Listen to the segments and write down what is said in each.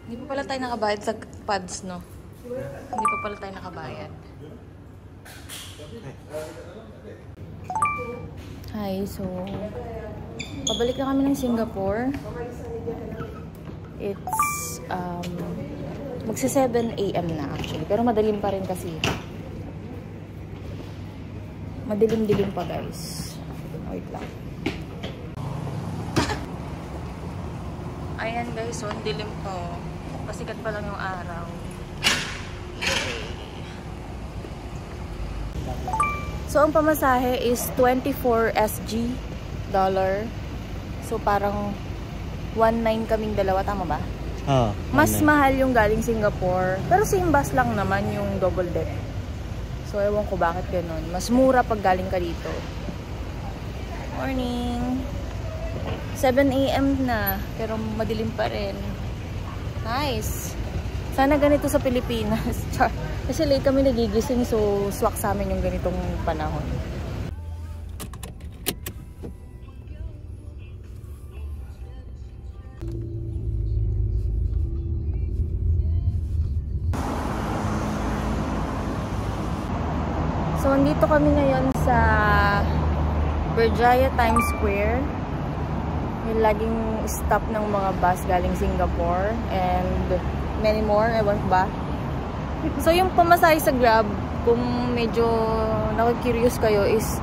Hindi pa pala tayo nakabayad sa pads, no? Hindi pa pala tayo nakabayad. Hi, so pabalik na kami ng Singapore. It's magsi 7 AM na actually, pero madilim pa rin kasi. Madilim-dilim pa, guys. Wait lang. Ayan, guys, so ang dilim po. Pasikat pa lang yung araw. So, ang pamasahe is 24 SG dollar. So, parang 1.9 kaming dalawa. Tama ba? Oo. Mas mahal yung galing Singapore. Pero same bus lang naman yung double deck. So, ewan ko bakit ganun. Mas mura pag galing ka dito. Morning! 7 AM na. Pero madilim pa rin. Nice! Sana ganito sa Pilipinas. Kasi late kami nagigising, so swak sa amin yung ganitong panahon. So, andito kami ngayon sa Berjaya Times Square. Yung laging stop ng mga bus galing Singapore and many more, ewan ko ba. So, yung pamasahe sa Grab, kung medyo nakikurious kayo, is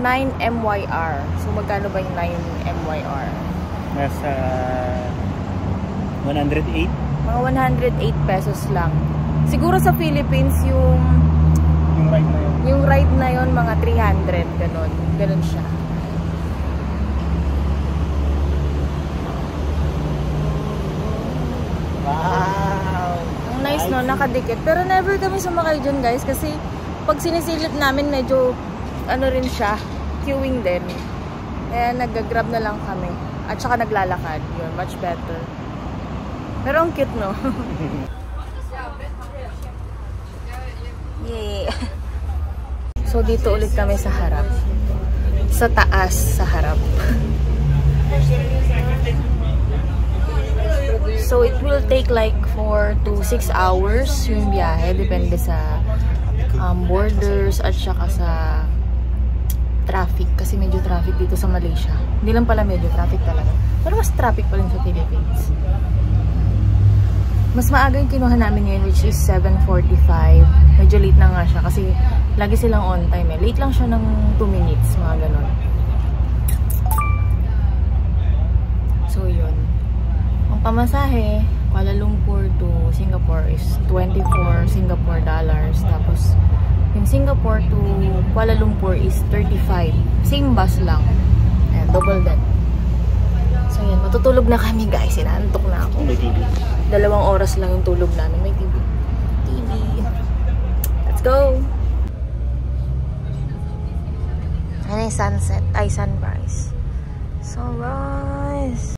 9 MYR. So, magkano ba yung 9 MYR? Nasa 108? Mga 108 pesos lang. Siguro sa Philippines, yung ride na yun. Yung ride na yun, mga 300, ganun. Ganun siya. Wow! Ang nice, no? Nakadikit. Pero never kami sumakay dyan, guys. Kasi pag sinisilip namin, medyo ano rin siya, queuing din. Kaya nag-grab na lang kami. At saka naglalakad. Yun, much better. Pero ang cute, no? Yay! So, dito ulit kami sa harap. Sa taas, sa harap. So, it will take like 4 to 6 hours yung biyahe. Depende sa borders at saka sa traffic. Kasi medyo traffic dito sa Malaysia. Hindi lang pala medyo traffic talaga. Pero mas traffic pa rin sa Philippines. Mas maaga yung kinuha namin ngayon, which is 7:45. Medyo late na nga siya kasi lagi silang on time eh. Late lang siya ng 2 minutes, mga ganon. So, yun. Ang pamasahe, Kuala Lumpur to Singapore is 24 Singapore dollars. Tapos, yung Singapore to Kuala Lumpur is 35. Same bus lang. Ayan, double deck. So, yan. Matutulog na kami, guys. Inaantok na ako. May TV. 2 oras lang yung tulog namin. May TV. Let's go! Ano yung sunset? Ay, sunrise. Sunrise!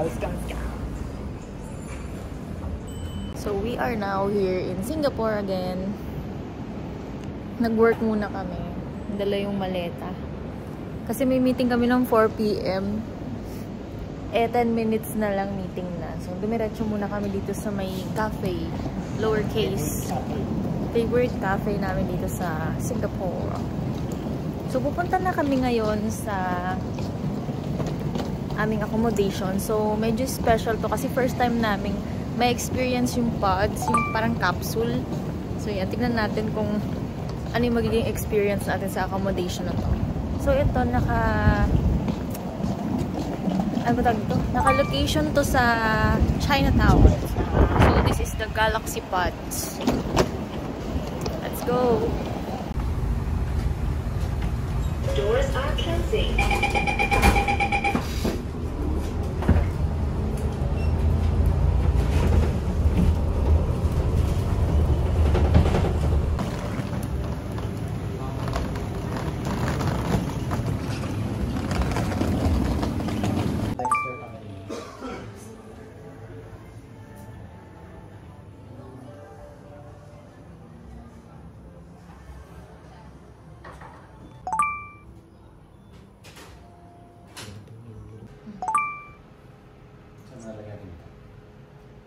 Let's go, let's go. So we are now here in Singapore again. Nag-work muna kami. Dala yung maleta. Kasi may meeting kami ng 4 PM. 10 minutes na lang meeting na. So dumiretso muna kami dito sa may cafe. Lowercase. Favorite cafe namin dito sa Singapore. So pupunta na kami ngayon sa aming accommodation. So medyo special to kasi first time namin may experience yung pods, yung parang capsule. So yan, tignan natin kung ano yung magiging experience natin sa accommodation na to. So ito, naka-location to sa Chinatown. So this is the Galaxy Pods. Let's go! Doors are closing.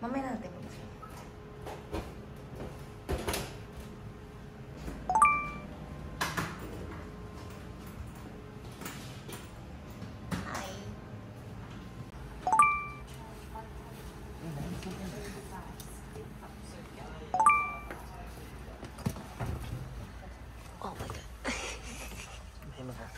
Mamaya natin. Oh my God.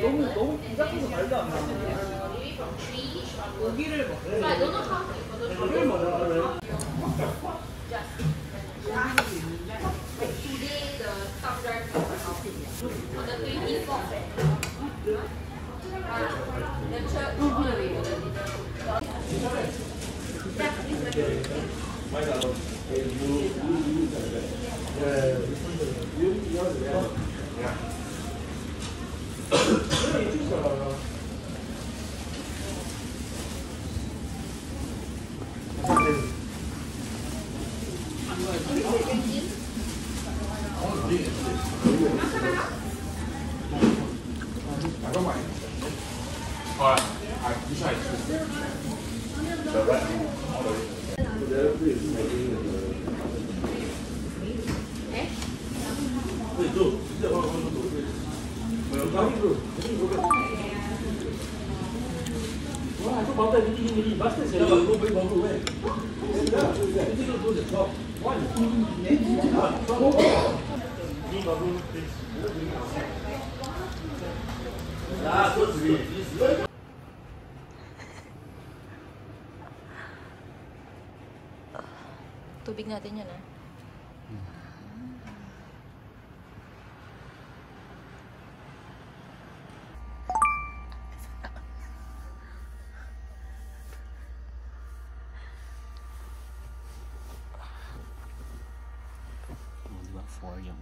너무 부작해서 말도 안 나. 고기를 먹어. 고기를 먹어. Tubig natin yan, ah. Diba 4 yung